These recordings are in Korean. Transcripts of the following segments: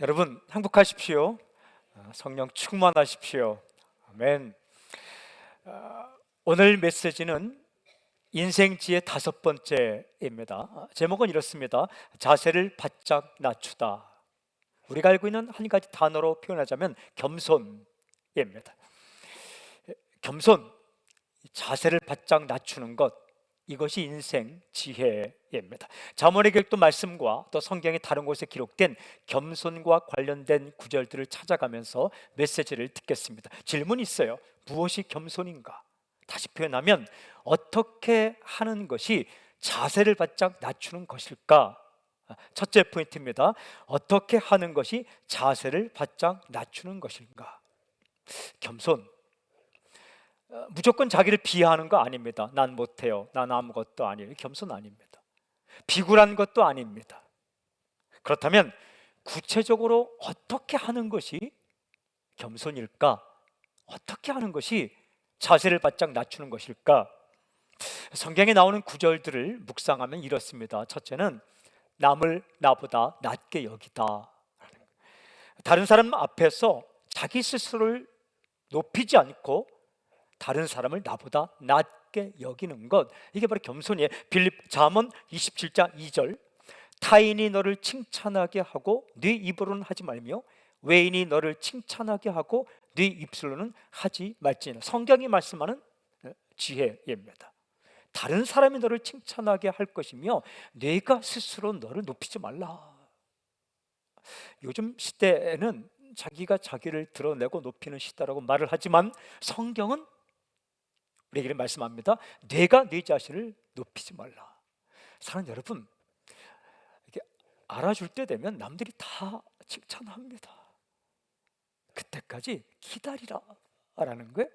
여러분 행복하십시오. 성령 충만하십시오. 아멘. 오늘 메시지는 인생지의 5번째입니다. 제목은 이렇습니다. 자세를 바짝 낮추다. 우리가 알고 있는 한 가지 단어로 표현하자면 겸손입니다. 겸손, 자세를 바짝 낮추는 것, 이것이 인생 지혜입니다. 잠언의 교육도 말씀과 또 성경의 다른 곳에 기록된 겸손과 관련된 구절들을 찾아가면서 메시지를 듣겠습니다. 질문이 있어요. 무엇이 겸손인가? 다시 표현하면 어떻게 하는 것이 자세를 바짝 낮추는 것일까? 첫째 포인트입니다. 어떻게 하는 것이 자세를 바짝 낮추는 것인가? 겸손, 무조건 자기를 비하하는 거 아닙니다. 난 못해요, 난 아무것도 아니에요. 겸손 아닙니다. 비굴한 것도 아닙니다. 그렇다면 구체적으로 어떻게 하는 것이 겸손일까? 어떻게 하는 것이 자세를 바짝 낮추는 것일까? 성경에 나오는 구절들을 묵상하면 이렇습니다. 첫째는 남을 나보다 낮게 여기다. 다른 사람 앞에서 자기 스스로를 높이지 않고 다른 사람을 나보다 낮게 여기는 것, 이게 바로 겸손이에요. 잠언 27장 2절, 타인이 너를 칭찬하게 하고 네 입으로는 하지 말며 외인이 너를 칭찬하게 하고 네 입술로는 하지 말지니라. 성경이 말씀하는 지혜입니다. 다른 사람이 너를 칭찬하게 할 것이며 내가 스스로 너를 높이지 말라. 요즘 시대에는 자기가 자기를 드러내고 높이는 시대라고 말을 하지만 성경은 우리에게 말씀합니다. 내가 네 자신을 높이지 말라. 사랑하는 여러분, 이렇게 알아줄 때 되면 남들이 다 칭찬합니다. 그때까지 기다리라 라는 거예요.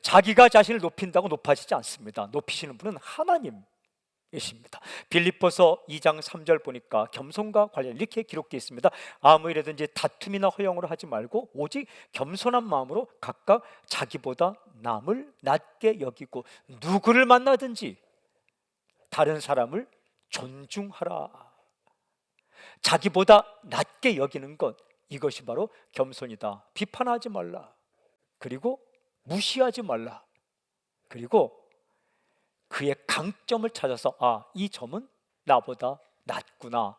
자기가 자신을 높인다고 높아지지 않습니다. 높이시는 분은 하나님이십니다. 빌립보서 2장 3절 보니까 겸손과 관련 이렇게 기록되어 있습니다. 아무 일이든지 다툼이나 허영으로 하지 말고 오직 겸손한 마음으로 각각 자기보다 남을 낮게 여기고 누구를 만나든지 다른 사람을 존중하라. 자기보다 낮게 여기는 것, 이것이 바로 겸손이다. 비판하지 말라. 그리고 무시하지 말라. 그리고 그의 강점을 찾아서 이 점은 나보다 낫구나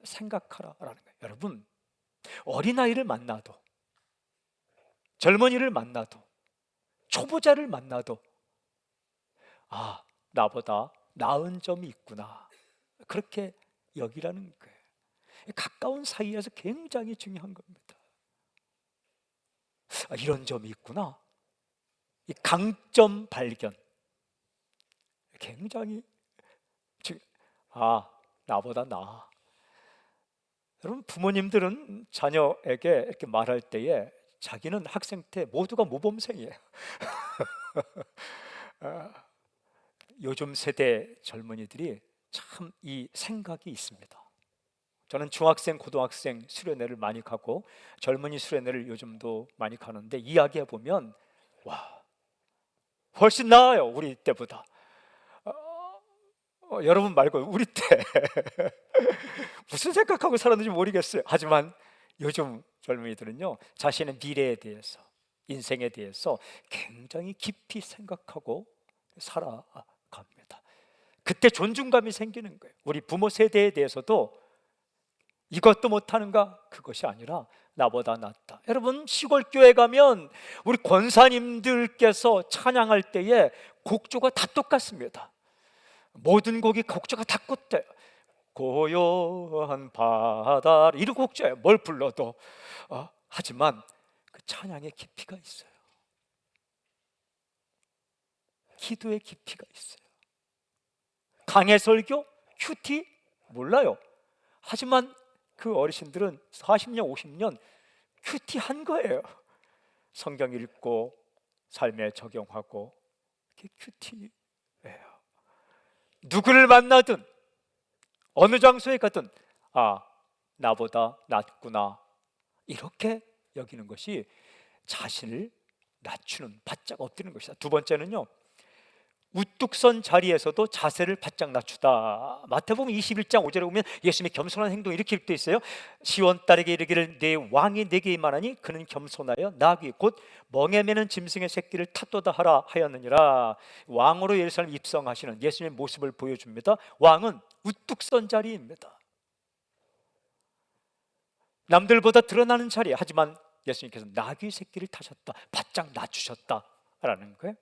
생각하라라는 거예요. 여러분, 어린아이를 만나도, 젊은이를 만나도, 초보자를 만나도 나보다 나은 점이 있구나, 그렇게 여기라는 거예요. 가까운 사이에서 굉장히 중요한 겁니다. 이런 점이 있구나, 이 강점 발견 굉장히 나보다 나아. 여러분, 부모님들은 자녀에게 이렇게 말할 때에 자기는 학생 때 모두가 모범생이에요. 요즘 세대 젊은이들이 참 이 생각이 있습니다. 저는 중학생, 고등학생 수련회를 많이 가고 젊은이 수련회를 요즘도 많이 가는데 이야기해 보면 훨씬 나아요, 우리 때보다. 여러분 말고 우리 때 무슨 생각하고 살았는지 모르겠어요. 하지만 요즘 젊은이들은요, 자신의 미래에 대해서, 인생에 대해서 굉장히 깊이 생각하고 살아갑니다. 그때 존중감이 생기는 거예요. 우리 부모 세대에 대해서도 이것도 못하는가? 그것이 아니라 나보다 낫다. 여러분, 시골 교회 가면 우리 권사님들께서 찬양할 때에 곡조가 다 똑같습니다. 모든 곡이 곡조가 다 똑같아요. 고요한 바다, 이런 곡조예요. 뭘 불러도. 하지만 그 찬양에 깊이가 있어요. 기도에 깊이가 있어요. 강해 설교, 큐티 몰라요. 하지만 그 어르신들은 40년, 50년 큐티 한 거예요. 성경 읽고 삶에 적용하고, 그게 큐티예요. 누구를 만나든 어느 장소에 가든 나보다 낫구나, 이렇게 여기는 것이 자신을 낮추는, 바짝 엎드리는 것이다. 두 번째는요, 우뚝 선 자리에서도 자세를 바짝 낮추다. 마태복음 21장 5절에 보면 예수님의 겸손한 행동이 이렇게 기록되어 있어요. 시온 딸에게 이르기를 내 왕이 내게 임하나니 그는 겸손하여 나귀 곧 멍에 매는 짐승의 새끼를 탓도다 하라 하였느니라. 왕으로 예루살렘 입성하시는 예수님의 모습을 보여줍니다. 왕은 우뚝 선 자리입니다. 남들보다 드러나는 자리. 하지만 예수님께서 나귀 새끼를 타셨다, 바짝 낮추셨다라는 거예요.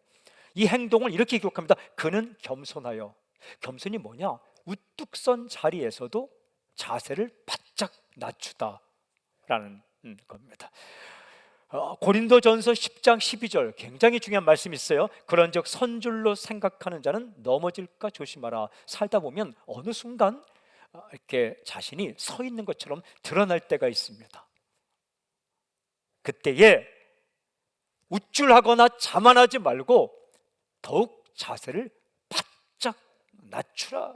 이 행동을 이렇게 기록합니다. 그는 겸손하여. 겸손이 뭐냐? 우뚝 선 자리에서도 자세를 바짝 낮추다라는 겁니다. 고린도전서 10장 12절 굉장히 중요한 말씀이 있어요. 그런즉 선줄로 생각하는 자는 넘어질까 조심하라. 살다 보면 어느 순간 이렇게 자신이 서 있는 것처럼 드러날 때가 있습니다. 그때에 우쭐하거나 자만하지 말고 더욱 자세를 바짝 낮추라.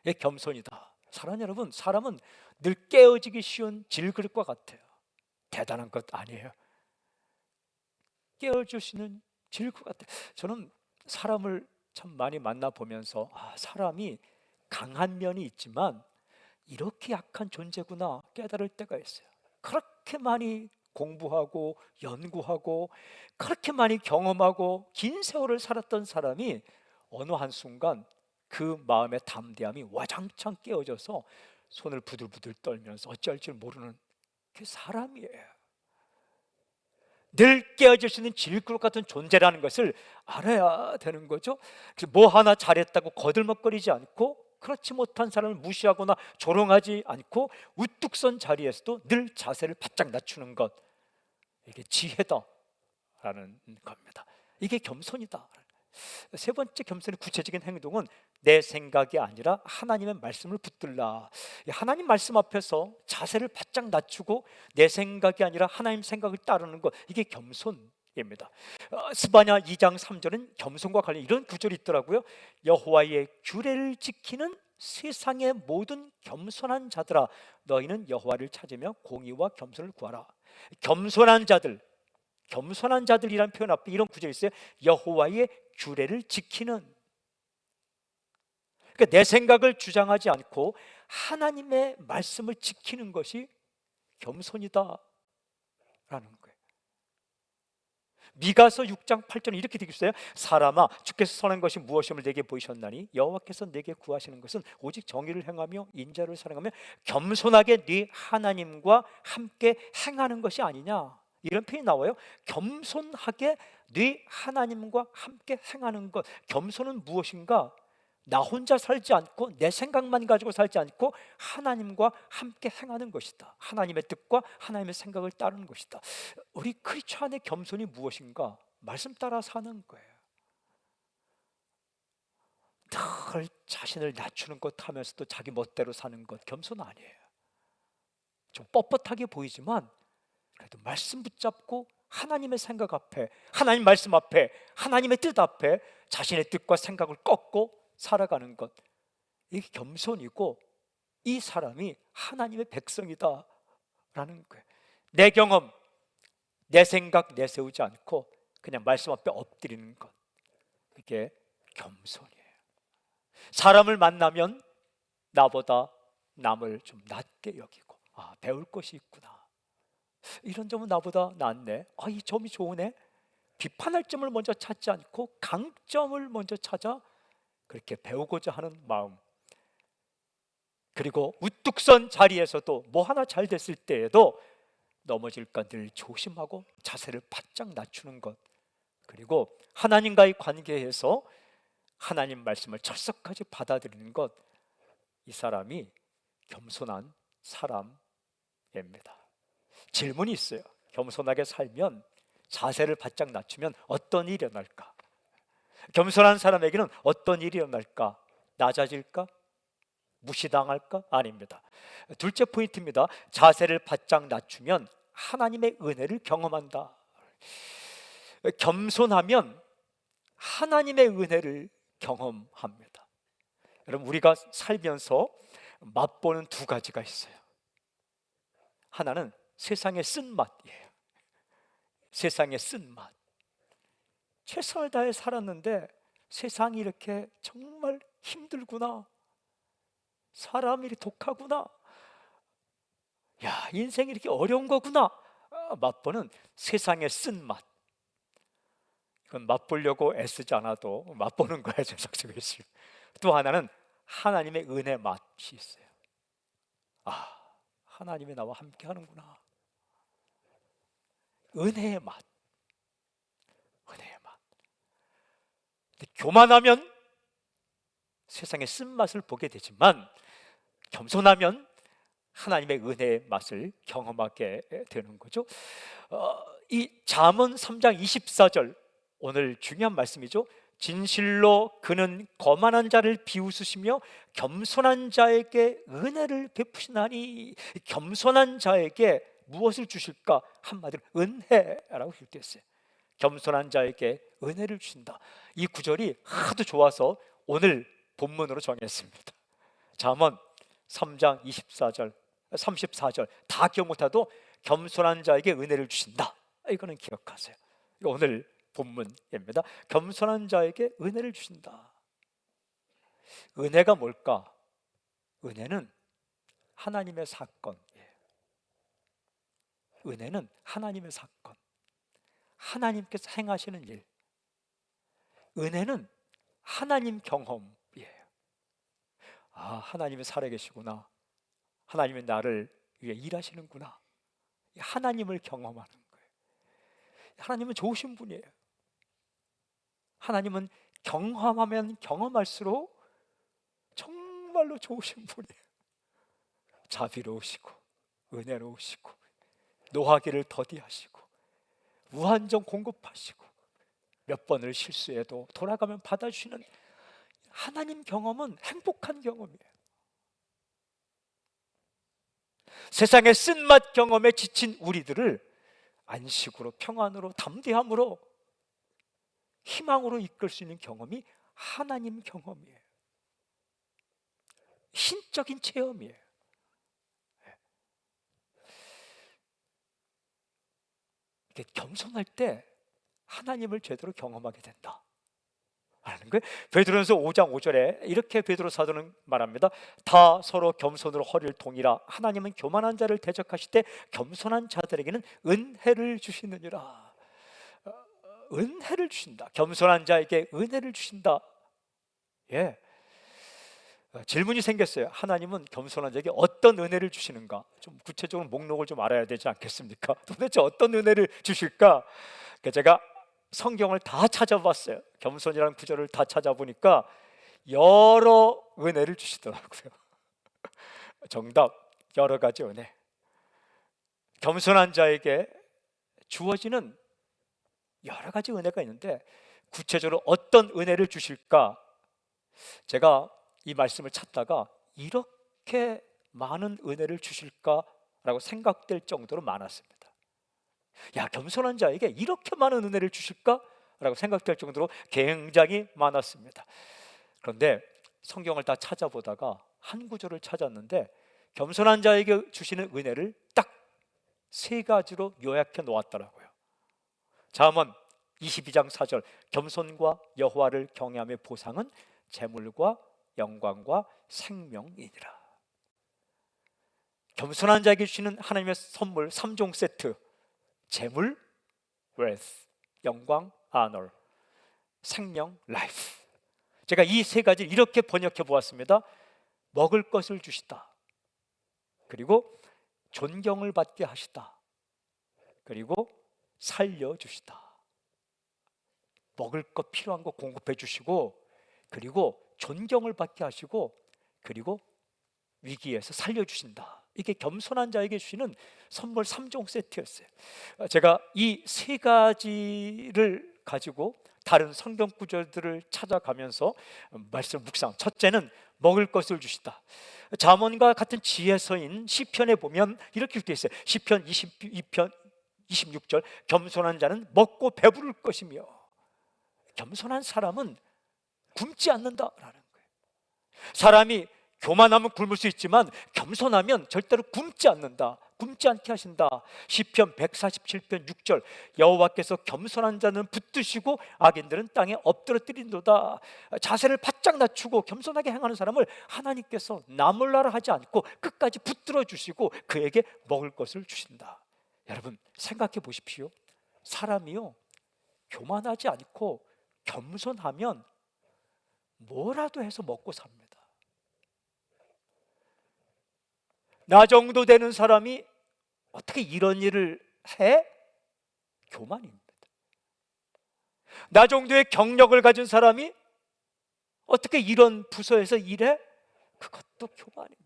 의 겸손이다. 사랑하는 여러분, 사람은 늘 깨어지기 쉬운 질그릇과 같아요. 대단한 것 아니에요. 깨어질 수 있는 질그릇 같아요. 저는 사람을 참 많이 만나보면서 사람이 강한 면이 있지만 이렇게 약한 존재구나 깨달을 때가 있어요. 그렇게 많이 공부하고 연구하고 그렇게 많이 경험하고 긴 세월을 살았던 사람이 어느 한순간 그 마음의 담대함이 와장창 깨어져서 손을 부들부들 떨면서 어찌할 줄 모르는 그 사람이에요. 늘 깨어질 수 있는 질그릇 같은 존재라는 것을 알아야 되는 거죠. 그래서 뭐 하나 잘했다고 거들먹거리지 않고 그렇지 못한 사람을 무시하거나 조롱하지 않고 우뚝 선 자리에서도 늘 자세를 바짝 낮추는 것, 이게 지혜다라는 겁니다. 이게 겸손이다. 세 번째 겸손의 구체적인 행동은 내 생각이 아니라 하나님의 말씀을 붙들라. 하나님 말씀 앞에서 자세를 바짝 낮추고 내 생각이 아니라 하나님 생각을 따르는 것, 이게 겸손입니다. 스바냐 2장 3절은 겸손과 관련 이런 구절이 있더라고요. 여호와의 규례를 지키는 세상의 모든 겸손한 자들아, 너희는 여호와를 찾으며 공의와 겸손을 구하라. 겸손한 자들, 겸손한 자들이라는 표현 앞에 이런 구절이 있어요. 여호와의 규례를 지키는. 그러니까 내 생각을 주장하지 않고 하나님의 말씀을 지키는 것이 겸손이다라는 거예요. 미가서 6장 8절에 이렇게 되어 있어요. 사람아, 주께서 선한 것이 무엇임을 내게 보이셨나니 여호와께서 내게 구하시는 것은 오직 정의를 행하며 인자를 사랑하며 겸손하게 네 하나님과 함께 행하는 것이 아니냐. 이런 표현이 나와요. 겸손하게 네 하나님과 함께 행하는 것. 겸손은 무엇인가? 나 혼자 살지 않고 내 생각만 가지고 살지 않고 하나님과 함께 행하는 것이다. 하나님의 뜻과 하나님의 생각을 따르는 것이다. 우리 크리스찬의 겸손이 무엇인가? 말씀 따라 사는 거예요. 늘 자신을 낮추는 것 하면서도 자기 멋대로 사는 것, 겸손 아니에요. 좀 뻣뻣하게 보이지만 그래도 말씀 붙잡고 하나님의 생각 앞에, 하나님 말씀 앞에, 하나님의 뜻 앞에 자신의 뜻과 생각을 꺾고 살아가는 것, 이게 겸손이고 이 사람이 하나님의 백성이다 라는 거예요. 내 경험, 내 생각 내세우지 않고 그냥 말씀 앞에 엎드리는 것, 이게 겸손이에요. 사람을 만나면 나보다 남을 좀 낮게 여기고 배울 것이 있구나, 이런 점은 나보다 낫네, 이 점이 좋으네. 비판할 점을 먼저 찾지 않고 강점을 먼저 찾아 그렇게 배우고자 하는 마음. 그리고 우뚝 선 자리에서도 뭐 하나 잘 됐을 때에도 넘어질까 늘 조심하고 자세를 바짝 낮추는 것. 그리고 하나님과의 관계에서 하나님 말씀을 철석하게 받아들이는 것, 이 사람이 겸손한 사람입니다. 질문이 있어요. 겸손하게 살면, 자세를 바짝 낮추면 어떤 일이 일어날까? 겸손한 사람에게는 어떤 일이 일어날까? 낮아질까? 무시당할까? 아닙니다. 둘째 포인트입니다. 자세를 바짝 낮추면 하나님의 은혜를 경험한다. 겸손하면 하나님의 은혜를 경험합니다. 여러분, 우리가 살면서 맛보는 두 가지가 있어요. 하나는 세상의 쓴맛이에요. 세상의 쓴맛. 최선을 다해 살았는데 세상이 이렇게 정말 힘들구나, 사람이 이렇게 독하구나, 야, 인생이 이렇게 어려운 거구나 맛보는 세상의 쓴맛. 이건 맛보려고 애쓰지 않아도 맛보는 거예요, 제 속속에. 또 하나는 하나님의 은혜 맛이 있어요. 아, 하나님이 나와 함께 하는구나. 은혜의 맛. 은혜의 맛. 근데 교만하면 세상의 쓴맛을 보게 되지만 겸손하면 하나님의 은혜의 맛을 경험하게 되는 거죠. 이 잠언 3장 24절, 오늘 중요한 말씀이죠. 진실로 그는 거만한 자를 비웃으시며 겸손한 자에게 은혜를 베푸시나니. 겸손한 자에게 무엇을 주실까? 한마디로 은혜라고 기록되었어요. 겸손한 자에게 은혜를 주신다. 이 구절이 하도 좋아서 오늘 본문으로 정했습니다. 잠언 3장 24절, 34절 다 기억 못해도 겸손한 자에게 은혜를 주신다. 이거는 기억하세요. 오늘 본문입니다. 겸손한 자에게 은혜를 주신다. 은혜가 뭘까? 은혜는 하나님의 사건. 은혜는 하나님의 사건, 하나님께서 행하시는 일. 은혜는 하나님 경험이에요. 아, 하나님이 살아계시구나, 하나님이 나를 위해 일하시는구나. 하나님을 경험하는 거예요. 하나님은 좋으신 분이에요. 하나님은 경험하면 경험할수록 정말로 좋으신 분이에요. 자비로우시고 은혜로우시고 노하기를 더디하시고 무한정 공급하시고 몇 번을 실수해도 돌아가면 받아주시는 하나님 경험은 행복한 경험이에요. 세상의 쓴맛 경험에 지친 우리들을 안식으로, 평안으로, 담대함으로, 희망으로 이끌 수 있는 경험이 하나님 경험이에요. 신적인 체험이에요. 이렇게 겸손할 때 하나님을 제대로 경험하게 된다 라는 거예요. 베드로전서 5장 5절에 이렇게 베드로 사도는 말합니다. 다 서로 겸손으로 허리를 동이라. 하나님은 교만한 자를 대적하시되 겸손한 자들에게는 은혜를 주시느니라. 은혜를 주신다. 겸손한 자에게 은혜를 주신다. 예. 질문이 생겼어요. 하나님은 겸손한 자에게 어떤 은혜를 주시는가? 좀 구체적으로 목록을 좀 알아야 되지 않겠습니까? 도대체 어떤 은혜를 주실까? 제가 성경을 다 찾아봤어요. 겸손이라는 구절을 다 찾아보니까 여러 은혜를 주시더라고요. 정답, 여러 가지 은혜. 겸손한 자에게 주어지는 여러 가지 은혜가 있는데 구체적으로 어떤 은혜를 주실까? 제가 이 말씀을 찾다가 이렇게 많은 은혜를 주실까라고 생각될 정도로 많았습니다. 야, 겸손한 자에게 이렇게 많은 은혜를 주실까라고 생각될 정도로 굉장히 많았습니다. 그런데 성경을 다 찾아보다가 한 구절을 찾았는데 겸손한 자에게 주시는 은혜를 딱 3가지로 요약해 놓았더라고요. 잠언 22장 4절, 겸손과 여호와를 경외함의 보상은 재물과 영광과 생명이니라. 겸손한 자에게 주시는 하나님의 선물 3종 세트, 재물, wealth, 영광, honor, 생명, life. 제가 이 3가지 이렇게 번역해 보았습니다. 먹을 것을 주시다, 그리고 존경을 받게 하시다, 그리고 살려주시다. 먹을 것 필요한 거 공급해 주시고, 그리고 존경을 받게 하시고, 그리고 위기에서 살려주신다. 이게 겸손한 자에게 주시는 선물 3종 세트였어요. 제가 이 3가지를 가지고 다른 성경 구절들을 찾아가면서 말씀 묵상. 첫째는 먹을 것을 주시다. 잠언과 같은 지혜서인 시편에 보면 이렇게 되어 있어요. 시편 22편 26절, 겸손한 자는 먹고 배부를 것이며. 겸손한 사람은 굶지 않는다라는 거예요. 사람이 교만하면 굶을 수 있지만 겸손하면 절대로 굶지 않는다. 굶지 않게 하신다. 시편 147편 6절, 여호와께서 겸손한 자는 붙드시고 악인들은 땅에 엎드러뜨린도다. 자세를 바짝 낮추고 겸손하게 행하는 사람을 하나님께서 나몰라라 하지 않고 끝까지 붙들어 주시고 그에게 먹을 것을 주신다. 여러분 생각해 보십시오. 사람이요, 교만하지 않고 겸손하면 뭐라도 해서 먹고 삽니다. 나 정도 되는 사람이 어떻게 이런 일을 해? 교만입니다. 나 정도의 경력을 가진 사람이 어떻게 이런 부서에서 일해? 그것도 교만입니다.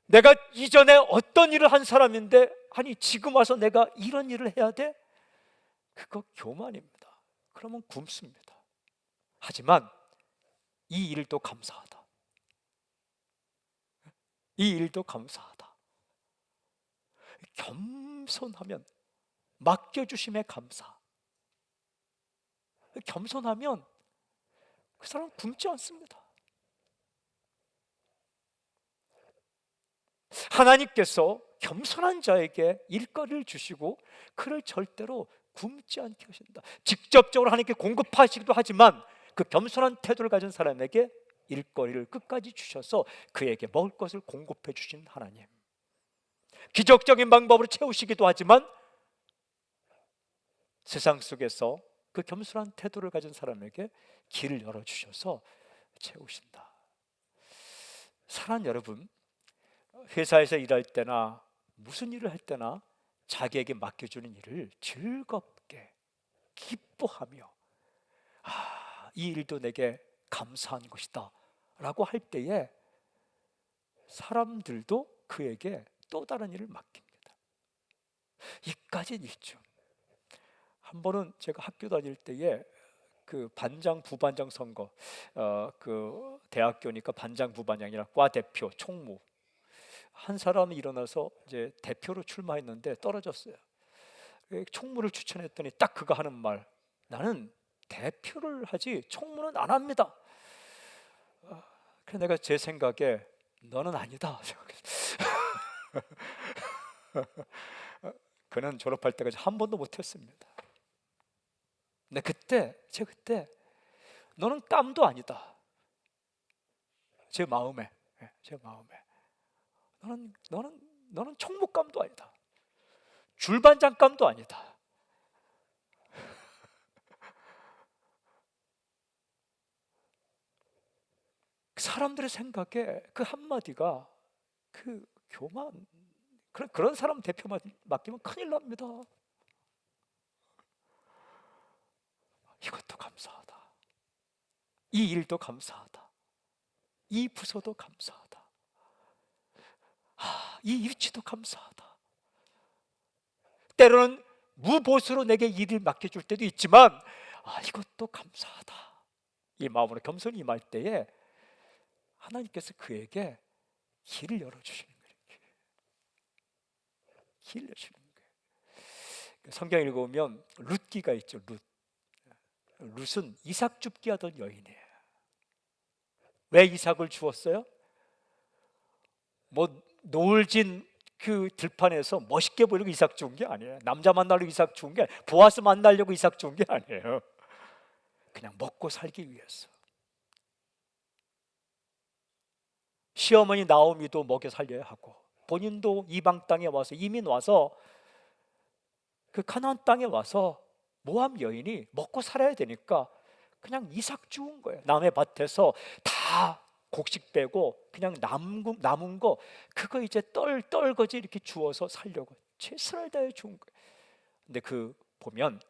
내가 이전에 어떤 일을 한 사람인데 아니 지금 와서 내가 이런 일을 해야 돼? 그거 교만입니다. 그러면 굶습니다. 하지만 이 일도 감사하다. 이 일도 감사하다. 겸손하면, 맡겨주심에 감사. 겸손하면 그 사람은 굶지 않습니다. 하나님께서 겸손한 자에게 일거리를 주시고 그를 절대로 굶지 않게 하신다. 직접적으로 하나님께 공급하시기도 하지만 그 겸손한 태도를 가진 사람에게 일거리를 끝까지 주셔서 그에게 먹을 것을 공급해 주신 하나님. 기적적인 방법으로 채우시기도 하지만 세상 속에서 그 겸손한 태도를 가진 사람에게 길을 열어주셔서 채우신다. 사랑하는 여러분, 회사에서 일할 때나 무슨 일을 할 때나 자기에게 맡겨주는 일을 즐겁게 기뻐하며 이 일도 내게 감사한 것이다 라고 할 때에 사람들도 그에게 또 다른 일을 맡깁니다. 이까지는 있죠. 한 번은 제가 학교 다닐 때에 그 반장 부반장 선거, 그 대학교니까 반장 부반장이라 과 대표 총무 한 사람이 일어나서 이제 대표로 출마했는데 떨어졌어요. 총무를 추천했더니 딱 그가 하는 말, 나는 대표를 하지 총무는 안 합니다. 그래서 내가 제 생각에 너는 아니다 생각했어요. 그는 졸업할 때까지 한 번도 못했습니다. 근데 그때 너는 깜도 아니다. 제 마음에 너는 총무감도 아니다. 줄반장감도 아니다. 사람들의 생각에 그 한마디가 그 교만, 그런 사람 대표 맡기면 큰일 납니다. 이것도 감사하다. 이 일도 감사하다. 이 부서도 감사하다. 이 위치도 감사하다. 때로는 무보수로 내게 일을 맡겨줄 때도 있지만 이것도 감사하다. 이 마음으로 겸손히 임할 때에 하나님께서 그에게 길을 열어주시는 거예요. 길을 열어주시는 거예요. 성경 읽어보면 룻기가 있죠. 룻은 이삭 줍기 하던 여인이에요. 왜 이삭을 주었어요? 뭐 노을진 그 들판에서 멋있게 보이려고 이삭 주은 게 아니에요. 남자 만나려고 이삭 주은 게 아니에요. 보아스 만나려고 이삭 주은 게 아니에요. 그냥 먹고 살기 위해서. 시어머니 나오미도 먹여 살려야 하고 본인도 이방 땅에 와서 이민 와서 그 가나안 땅에 와서 모함 여인이 먹고 살아야 되니까 그냥 이삭 주운 거예요. 남의 밭에서 다 곡식 빼고 그냥 남은 거 그거 이제 떨거지 이렇게 주워서 살려고 최선을 다해 준 거예요. 근데 그 보면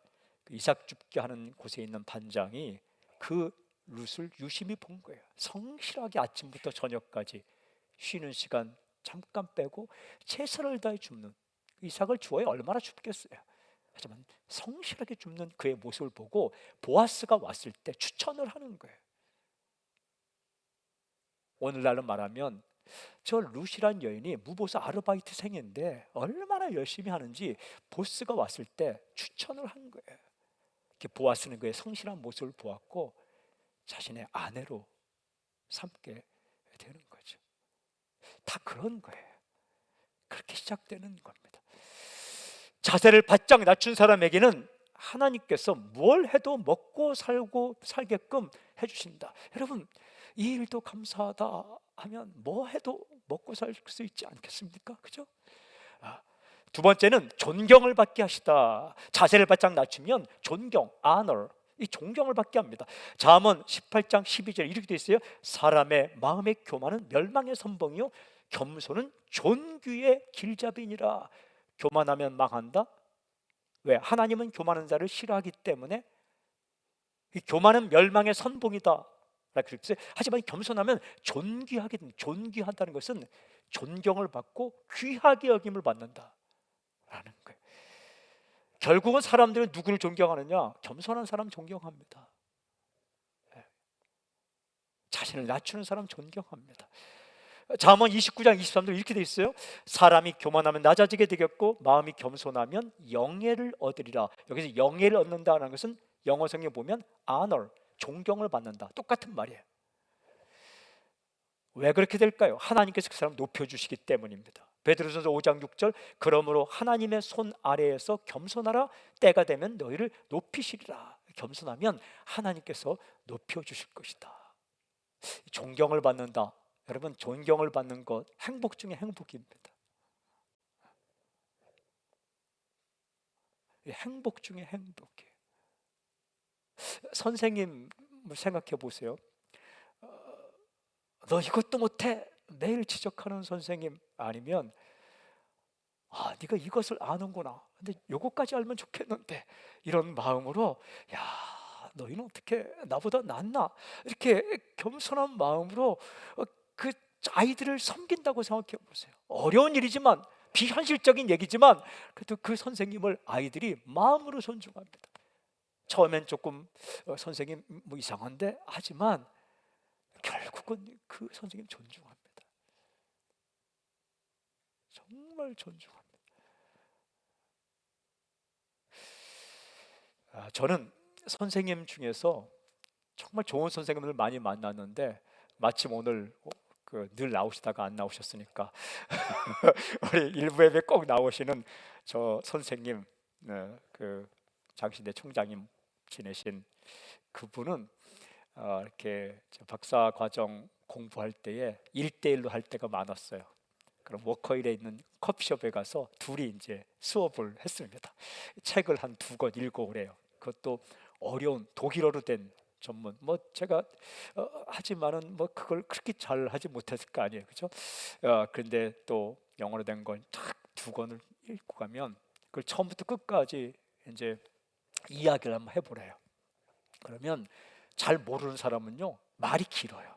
그 이삭 줍기 하는 곳에 있는 반장이 그 룻을 유심히 본 거예요. 성실하게 아침부터 저녁까지 쉬는 시간 잠깐 빼고 최선을 다해 줍는, 이삭을 주어야 얼마나 줍겠어요. 하지만 성실하게 줍는 그의 모습을 보고 보아스가 왔을 때 추천을 하는 거예요. 오늘날로 말하면 저 룻이란 여인이 무보수 아르바이트생인데 얼마나 열심히 하는지 보스가 왔을 때 추천을 한 거예요. 이렇게 보아스는 그의 성실한 모습을 보았고 자신의 아내로 삼게 되는 거죠. 다 그런 거예요. 그렇게 시작되는 겁니다. 자세를 바짝 낮춘 사람에게는 하나님께서 뭘 해도 먹고 살고 살게끔 해주신다. 여러분, 이 일도 감사하다 하면 뭐 해도 먹고 살 수 있지 않겠습니까? 그죠? 두 번째는 존경을 받게 하시다. 자세를 바짝 낮추면 존경, honor, 이 존경을 받게 합니다. 잠언 18장 12절 이렇게 되어 있어요. 사람의 마음의 교만은 멸망의 선봉이요 겸손은 존귀의 길잡이니라. 교만하면 망한다. 왜? 하나님은 교만한 자를 싫어하기 때문에. 이 교만은 멸망의 선봉이다. 하지만 겸손하면 존귀하게 됩니다. 존귀하다는 것은 존경을 받고 귀하게 여김을 받는다 라는 거예요. 결국은 사람들은 누구를 존경하느냐? 겸손한 사람 존경합니다. 자신을 낮추는 사람 존경합니다. 잠언 29장 23절 이렇게 돼 있어요. 사람이 교만하면 낮아지게 되겠고 마음이 겸손하면 영예를 얻으리라. 여기서 영예를 얻는다는 것은 영어 성경에 보면 honor, 존경을 받는다. 똑같은 말이에요. 왜 그렇게 될까요? 하나님께서 그 사람 높여주시기 때문입니다. 베드로전서 5장 6절 그러므로 하나님의 손 아래에서 겸손하라. 때가 되면 너희를 높이시리라. 겸손하면 하나님께서 높여주실 것이다. 존경을 받는다. 여러분, 존경을 받는 것 행복 중에 행복입니다. 행복 중에 행복이에요. 선생님을 생각해 보세요. 너 이것도 못해 매일 지적하는 선생님 아니면 네가 이것을 아는구나. 근데 요것까지 알면 좋겠는데 이런 마음으로 너희는 어떻게 나보다 낫나? 이렇게 겸손한 마음으로 그 아이들을 섬긴다고 생각해 보세요. 어려운 일이지만 비현실적인 얘기지만 그래도 그 선생님을 아이들이 마음으로 존중합니다. 처음엔 조금 선생님 뭐 이상한데 하지만 결국은 그 선생님 존중합니다. 정말 존중합니다. 저는 선생님 중에서 정말 좋은 선생님을 많이 만났는데 마침 오늘 늘 나오시다가 안 나오셨으니까 우리 일부 예배 꼭 나오시는 저 선생님, 그 장신대 총장님 지내신 그분은 이렇게 박사 과정 공부할 때에 1대1로 할 때가 많았어요. 그럼 워커힐에 있는 커피숍에 가서 둘이 이제 수업을 했습니다. 책을 한 2권 읽고 그래요. 그것도 어려운 독일어로 된 전문. 뭐 제가 하지만은 뭐 그걸 그렇게 잘 하지 못했을 거 아니에요, 그렇죠? 그런데 또 영어로 된 건 딱 2권을 읽고 가면 그걸 처음부터 끝까지 이제 이야기를 한번 해보래요. 그러면 잘 모르는 사람은요 말이 길어요.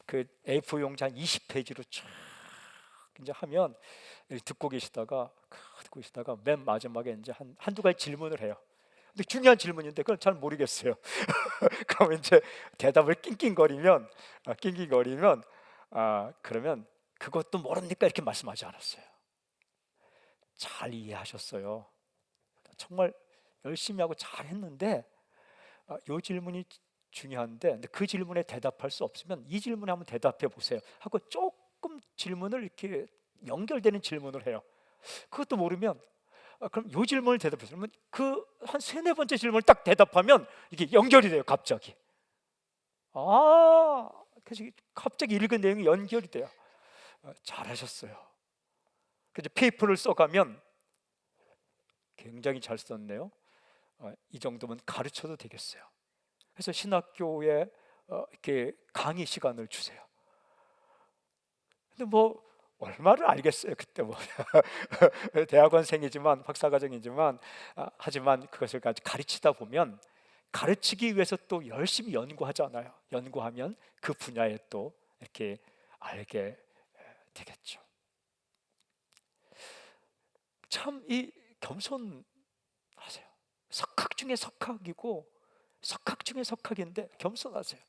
그 A4 용지 한 20페이지로 쫙 이제 하면 듣고 계시다가 맨 마지막에 이제 한두 가지 질문을 해요. 근데 중요한 질문인데 그걸 잘 모르겠어요. 그러면 이제 대답을 낑낑거리면 그러면 그것도 모릅니까? 이렇게 말씀하지 않았어요. 잘 이해하셨어요. 정말 열심히 하고 잘 했는데 이 질문이 중요한데 근데 그 질문에 대답할 수 없으면 이 질문에 한번 대답해 보세요 하고 조금 질문을 이렇게 연결되는 질문을 해요. 그것도 모르면 그럼 이 질문을 대답해 주면 그 한 3-4번째 질문을 딱 대답하면 이게 연결이 돼요. 갑자기 그래서 갑자기 읽은 내용이 연결이 돼요. 잘하셨어요. 그래서 페이퍼를 써가면 굉장히 잘 썼네요. 이 정도면 가르쳐도 되겠어요. 그래서 신학교에 이렇게 강의 시간을 주세요. 근데 뭐 얼마를 알겠어요 그때 뭐 대학원생이지만 박사과정이지만 하지만 그것을 가르치다 보면 가르치기 위해서 또 열심히 연구하잖아요. 연구하면 그 분야에 또 이렇게 알게 되겠죠. 참 이 겸손하세요. 석학 중에 석학이고 석학 중에 석학인데 겸손하세요.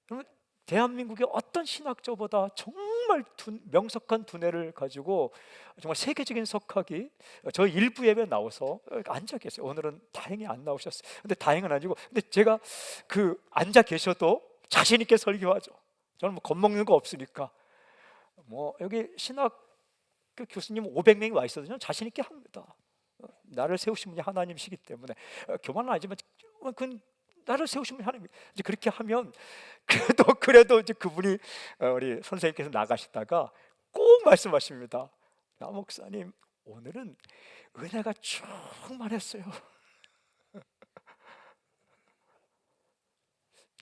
그러면 대한민국의 어떤 신학자보다 정말 명석한 두뇌를 가지고 정말 세계적인 석학이 저희 일부 예배 나와서 앉아 계세요. 오늘은 다행히 안 나오셨어요. 근데 다행은 아니고 근데 제가 그 앉아 계셔도 자신 있게 설교하죠. 저는 뭐 겁먹는 거 없으니까 뭐 여기 신학 학교 교수님 500명이 와 있어도 자신 있게 합니다. 나를 세우신 분이 하나님이시기 때문에 교만은 아니지만 그건 나를 세우신 분이 하나님. 이제 그렇게 하면 그래도 이제 그분이 우리 선생님께서 나가시다가 꼭 말씀하십니다. 나 목사님 오늘은 은혜가 충만했어요.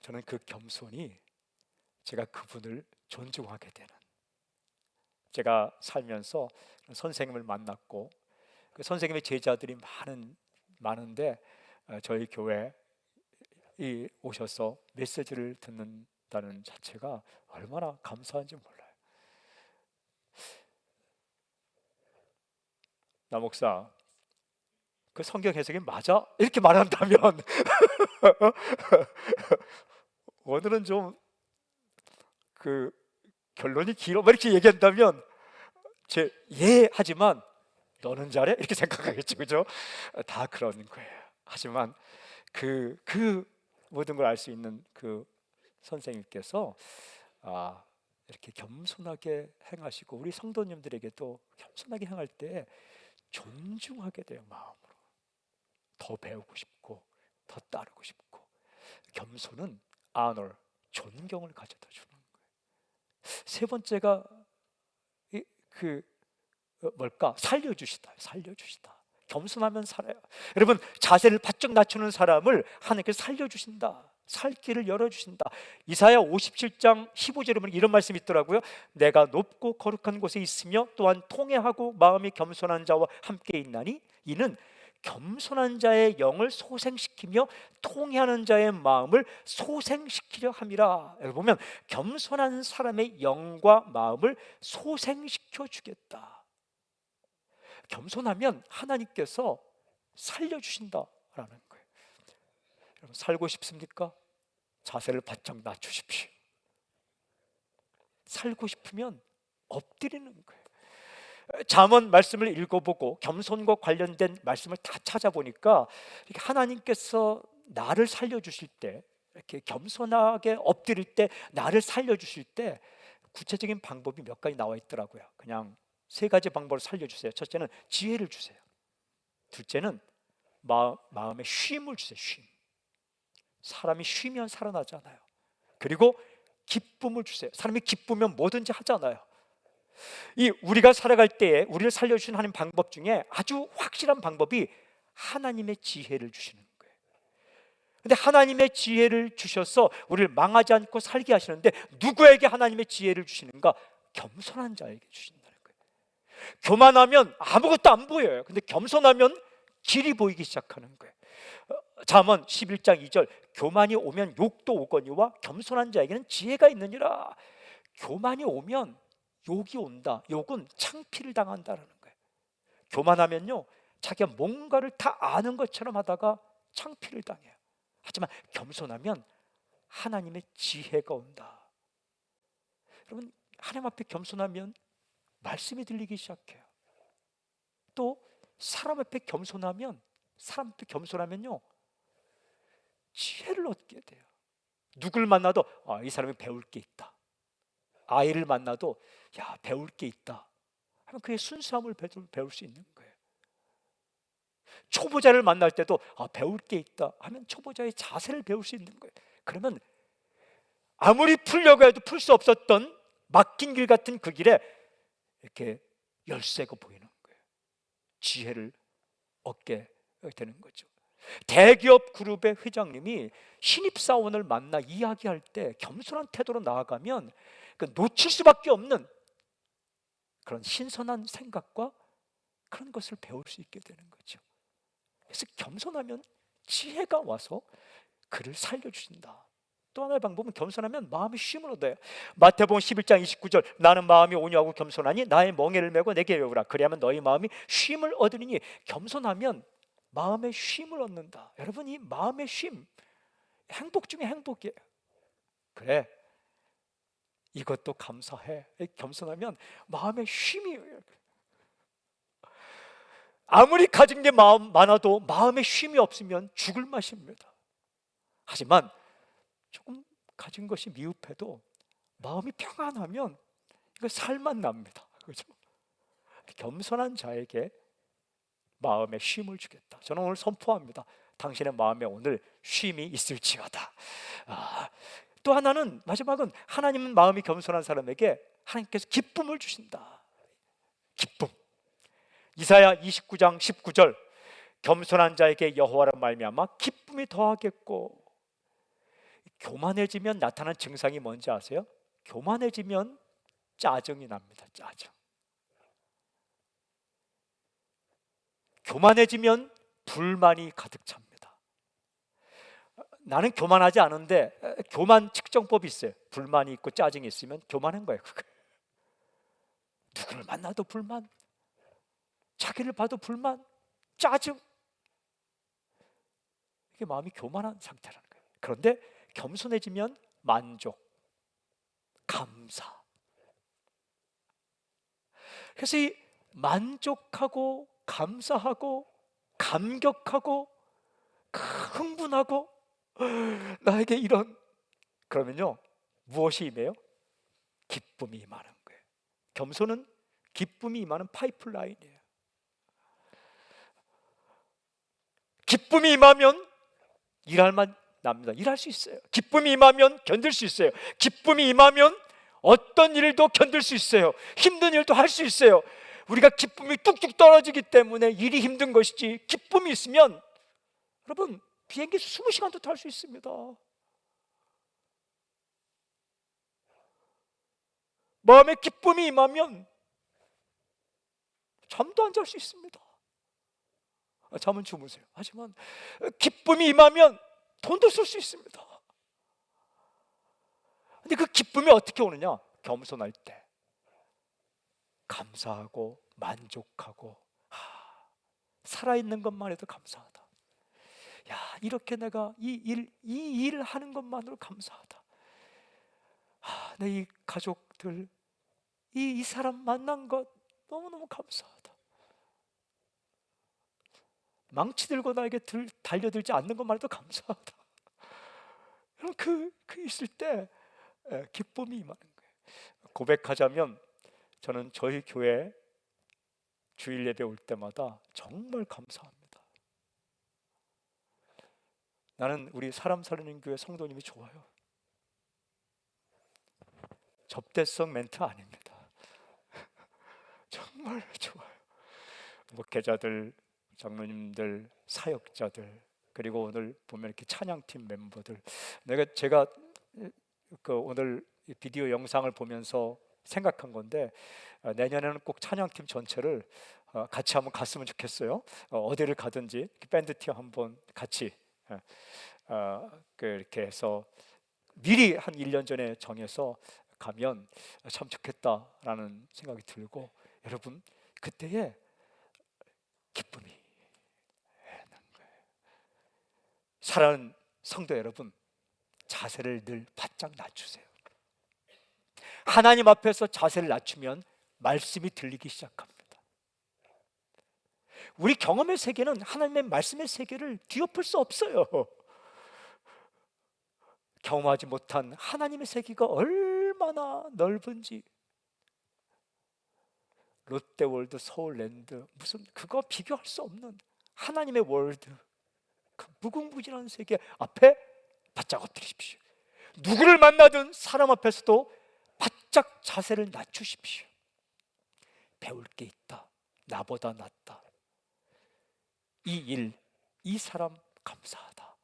저는 그 겸손이 제가 그분을 존중하게 되는, 제가 살면서 선생님을 만났고 그 선생님의 제자들이 많은데 저희 교회에 오셔서 메시지를 듣는다는 자체가 얼마나 감사한지 몰라요. 나 목사 그 성경 해석이 맞아? 이렇게 말한다면 오늘은 좀 그 결론이 길어 이렇게 얘기한다면 하지만 너는 잘해? 이렇게 생각하겠죠, 그죠? 다 그런 거예요. 하지만 그 모든 걸 알 수 있는 그 선생님께서 이렇게 겸손하게 행하시고 우리 성도님들에게도 겸손하게 행할 때 존중하게 돼요. 마음으로 더 배우고 싶고 더 따르고 싶고, 겸손은 honor, 존경을 가져다 주는 거예요. 세 번째가 뭘까? 살려주시다. 겸손하면 살아요. 여러분, 자세를 바짝 낮추는 사람을 하나님께서 살려주신다. 살 길을 열어주신다. 이사야 57장 15절에 보면 이런 말씀이 있더라고요. 내가 높고 거룩한 곳에 있으며 또한 통회하고 마음이 겸손한 자와 함께 있나니 이는 겸손한 자의 영을 소생시키며 통회하는 자의 마음을 소생시키려 함이라. 여기 보면 겸손한 사람의 영과 마음을 소생시켜 주겠다. 겸손하면 하나님께서 살려주신다라는 거예요. 여러분, 살고 싶습니까? 자세를 바짝 낮추십시오. 살고 싶으면 엎드리는 거예요. 잠언 말씀을 읽어보고 겸손과 관련된 말씀을 다 찾아보니까 하나님께서 나를 살려주실 때, 이렇게 겸손하게 엎드릴 때 나를 살려주실 때 구체적인 방법이 몇 가지 나와 있더라고요. 그냥 세 가지 방법을 살려주세요. 첫째는 지혜를 주세요. 둘째는 마음에 쉼을 주세요. 쉼. 사람이 쉬면 살아나잖아요. 그리고 기쁨을 주세요. 사람이 기쁘면 뭐든지 하잖아요. 우리가 살아갈 때에 우리를 살려주시는 하나님 방법 중에 아주 확실한 방법이 하나님의 지혜를 주시는 거예요. 근데 하나님의 지혜를 주셔서 우리를 망하지 않고 살게 하시는데 누구에게 하나님의 지혜를 주시는가? 겸손한 자에게 주신다는 거예요. 교만하면 아무것도 안 보여요. 근데 겸손하면 길이 보이기 시작하는 거예요. 잠언 11장 2절, 교만이 오면 욕도 오거니와 겸손한 자에게는 지혜가 있느니라. 교만이 오면 욕이 온다. 욕은 창피를 당한다는 거예요. 교만하면요, 자기가 뭔가를 다 아는 것처럼 하다가 창피를 당해요. 하지만 겸손하면 하나님의 지혜가 온다. 여러분, 하나님 앞에 겸손하면 말씀이 들리기 시작해요. 또 사람 앞에 겸손하면요 지혜를 얻게 돼요. 누굴 만나도 이 사람이 배울 게 있다. 아이를 만나도 배울 게 있다 하면 그의 순수함을 배울 수 있는 거예요. 초보자를 만날 때도 배울 게 있다 하면 초보자의 자세를 배울 수 있는 거예요. 그러면 아무리 풀려고 해도 풀 수 없었던 막힌 길 같은 그 길에 이렇게 열쇠가 보이는 거예요. 지혜를 얻게 되는 거죠. 대기업 그룹의 회장님이 신입사원을 만나 이야기할 때 겸손한 태도로 나아가면 놓칠 수밖에 없는 그런 신선한 생각과 그런 것을 배울 수 있게 되는 거죠. 그래서 겸손하면 지혜가 와서 그를 살려주신다. 또 하나의 방법은 겸손하면 마음의 쉼을 얻어요. 마태복음 11장 29절, 나는 마음이 온유하고 겸손하니 나의 멍에를 메고 내게 외우라. 그리하면 너희 마음이 쉼을 얻으리니. 겸손하면 마음의 쉼을 얻는다. 여러분, 이 마음의 쉼, 행복 중에 행복이에요. 그래, 이것도 감사해. 겸손하면 마음의 쉼이, 아무리 가진 게 많아도 마음의 쉼이 없으면 죽을 맛입니다. 하지만 조금 가진 것이 미흡해도 마음이 평안하면 이거 살만 납니다. 그렇죠? 겸손한 자에게 마음에 쉼을 주겠다. 저는 오늘 선포합니다. 당신의 마음에 오늘 쉼이 있을지어다. 또 하나는, 마지막은 하나님은 마음이 겸손한 사람에게 하나님께서 기쁨을 주신다. 기쁨. 이사야 29장 19절, 겸손한 자에게 여호와로 말미암아 기쁨이 더하겠고. 교만해지면 나타나는 증상이 뭔지 아세요? 교만해지면 짜증이 납니다. 짜증. 교만해지면 불만이 가득 찹니다. 나는 교만하지 않은데 교만 측정법이 있어요. 불만이 있고 짜증이 있으면 교만한 거예요. 누구를 만나도 불만, 자기를 봐도 불만, 짜증. 이게 마음이 교만한 상태라는 거예요. 그런데 겸손해지면 만족, 감사. 그래서 이 만족하고 감사하고 감격하고 흥분하고 나에게 이런, 그러면요 무엇이 임해요? 기쁨이 임하는 거예요. 겸손은 기쁨이 임하는 파이프라인이에요. 기쁨이 임하면 일할 만 납니다. 일할 수 있어요. 기쁨이 임하면 견딜 수 있어요. 기쁨이 임하면 어떤 일도 견딜 수 있어요. 힘든 일도 할 수 있어요. 우리가 기쁨이 뚝뚝 떨어지기 때문에 일이 힘든 것이지, 기쁨이 있으면 여러분 비행기 20시간도 탈 수 있습니다. 마음에 기쁨이 임하면 잠도 안 잘 수 있습니다. 잠은 주무세요. 하지만 기쁨이 임하면 돈도 쓸 수 있습니다. 근데 그 기쁨이 어떻게 오느냐? 겸손할 때 감사하고 만족하고, 살아있는 것만 해도 감사하다. 야, 이렇게 내가 이 일 하는 것만으로 감사하다. 내 이 가족들, 이 사람 만난 것 너무너무 감사하다. 망치 들고 나에게 달려들지 않는 것만 해도 감사하다. 그 있을 때 기쁨이 임하는 거예요. 고백하자면 저는 저희 교회 주일 예배 올 때마다 정말 감사합니다. 나는 우리 사람 살리는 교회 성도님이 좋아요. 접대성 멘트 아닙니다. 정말 좋아요. 목회자들, 장로님들, 사역자들, 그리고 오늘 보면 이렇게 찬양팀 멤버들, 제가 오늘 비디오 영상을 보면서 생각한 건데, 내년에는 꼭 찬양팀 전체를 같이 한번 갔으면 좋겠어요. 어디를 가든지 밴드팀 한번 같이 이렇게 해서 미리 한 1년 전에 정해서 가면 참 좋겠다라는 생각이 들고, 여러분 그때에 기쁨이 나는 거예요. 사랑하는 성도 여러분, 자세를 늘 바짝 낮추세요. 하나님 앞에서 자세를 낮추면 말씀이 들리기 시작합니다. 우리 경험의 세계는 하나님의 말씀의 세계를 뒤엎을 수 없어요. 경험하지 못한 하나님의 세계가 얼마나 넓은지, 롯데월드, 서울랜드, 무슨 그거 비교할 수 없는 하나님의 월드, 그 무궁무진한 세계 앞에 바짝 엎드리십시오. 누구를 만나든 사람 앞에서도 바짝 자세를 낮추십시오. 배울 게 있다. 나보다 낫다. 이 일, 이 사람 감사하다.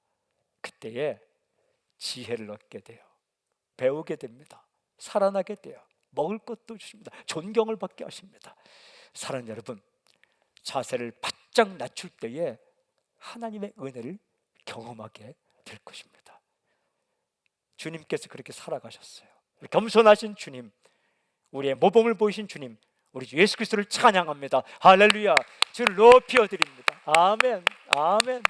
그때에 지혜를 얻게 돼요. 배우게 됩니다. 살아나게 돼요. 먹을 것도 주십니다. 존경을 받게 하십니다. 사랑하는 여러분, 자세를 바짝 낮출 때에 하나님의 은혜를 경험하게 될 것입니다. 주님께서 그렇게 살아가셨어요. 겸손하신 주님, 우리의 모범을 보이신 주님, 우리 주 예수 그리스도를 찬양합니다. 할렐루야. 주를 높여 드립니다. 아멘. 아멘.